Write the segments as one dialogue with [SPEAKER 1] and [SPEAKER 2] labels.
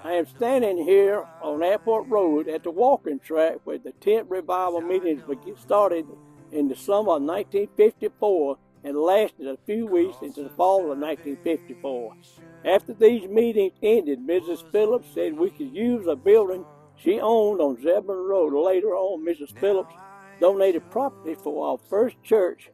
[SPEAKER 1] I am standing here on Airport Road at the walking track where the tent revival meetings started in the summer of 1954 and lasted a few weeks into the fall of 1954. After these meetings ended, Mrs. Phillips said we could use a building she owned on Zebulon Road. Later on, Mrs. Phillips donated property for our first church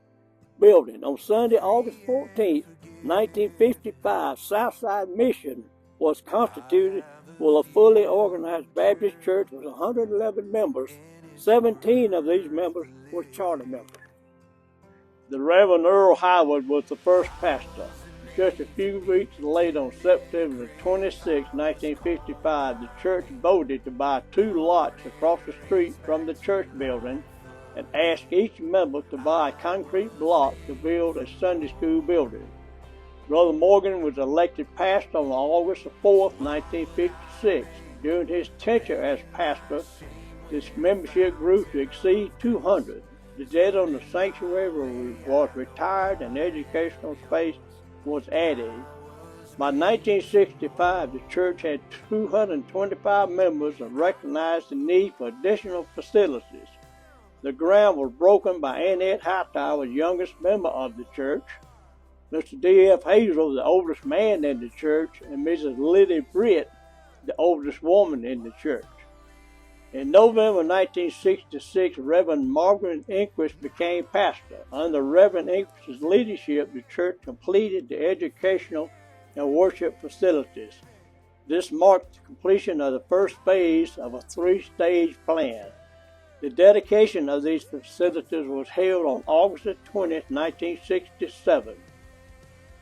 [SPEAKER 1] building. On Sunday, August 14, 1955, Southside Mission was constituted with a fully organized Baptist church with 111 members. 17 of these members were charter members. The Reverend Earl Howard was the first pastor. Just a few weeks later, on September 26, 1955, the church voted to buy 2 lots across the street from the church building and asked each member to buy a concrete block to build a Sunday school building. Brother Morgan was elected pastor on August 4, 1956. During his tenure as pastor, this membership grew to exceed 200. The debt on the sanctuary was retired and educational space was added. By 1965, the church had 225 members and recognized the need for additional facilities. The ground was broken by Annette Hightower, the youngest member of the church, Mr. D.F. Hazel, the oldest man in the church, and Mrs. Liddy Britt, the oldest woman in the church. In November 1966, Reverend Margaret Inquist became pastor. Under Reverend Inquist's leadership, the church completed the educational and worship facilities. This marked the completion of the first phase of a 3-stage plan. The dedication of these facilities was held on August 20, 1967.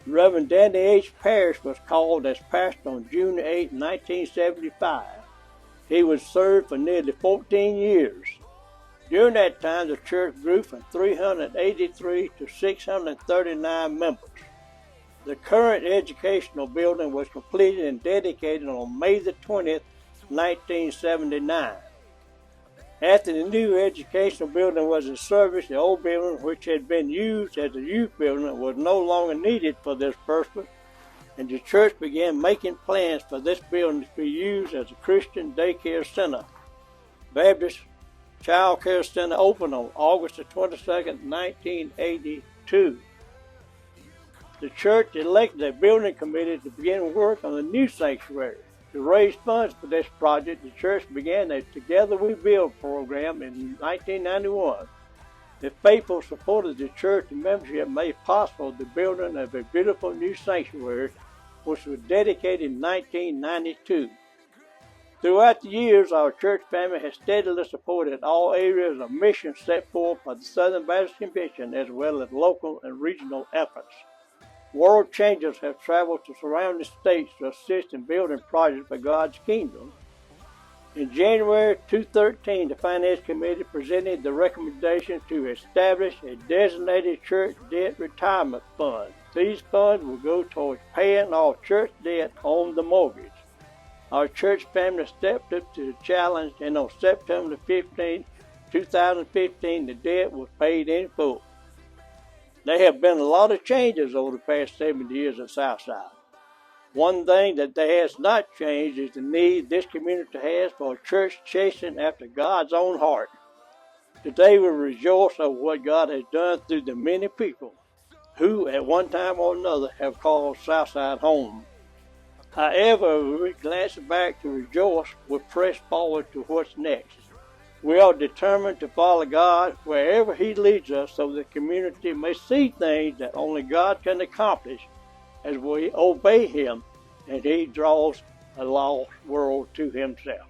[SPEAKER 1] Reverend Danny H. Parrish was called as pastor on June 8, 1975. He was served for nearly 14 years. During that time, the church grew from 383 to 639 members. The current educational building was completed and dedicated on May 20, 1979. After the new educational building was in service, the old building, which had been used as a youth building, was no longer needed for this purpose, and the church began making plans for this building to be used as a Christian daycare center. Baptist Child Care Center opened on August 22, 1982. The church elected a building committee to begin work on the new sanctuary. To raise funds for this project, the church began a Together We Build program in 1991. The faithful support of the church and membership made possible the building of a beautiful new sanctuary, which was dedicated in 1992. Throughout the years, our church family has steadily supported all areas of mission set forth by the Southern Baptist Convention, as well as local and regional efforts. World changers have traveled to surrounding states to assist in building projects for God's kingdom. In January 2013, the Finance Committee presented the recommendation to establish a designated church debt retirement fund. These funds will go towards paying off church debt on the mortgage. Our church family stepped up to the challenge, and on September 15, 2015, the debt was paid in full. There have been a lot of changes over the past 70 years at Southside. One thing that has not changed is the need this community has for a church chasing after God's own heart. Today we rejoice over what God has done through the many people who, at one time or another, have called Southside home. However, we glance back to rejoice, we press forward to what's next. We are determined to follow God wherever He leads us so the community may see things that only God can accomplish as we obey Him and He draws a lost world to Himself.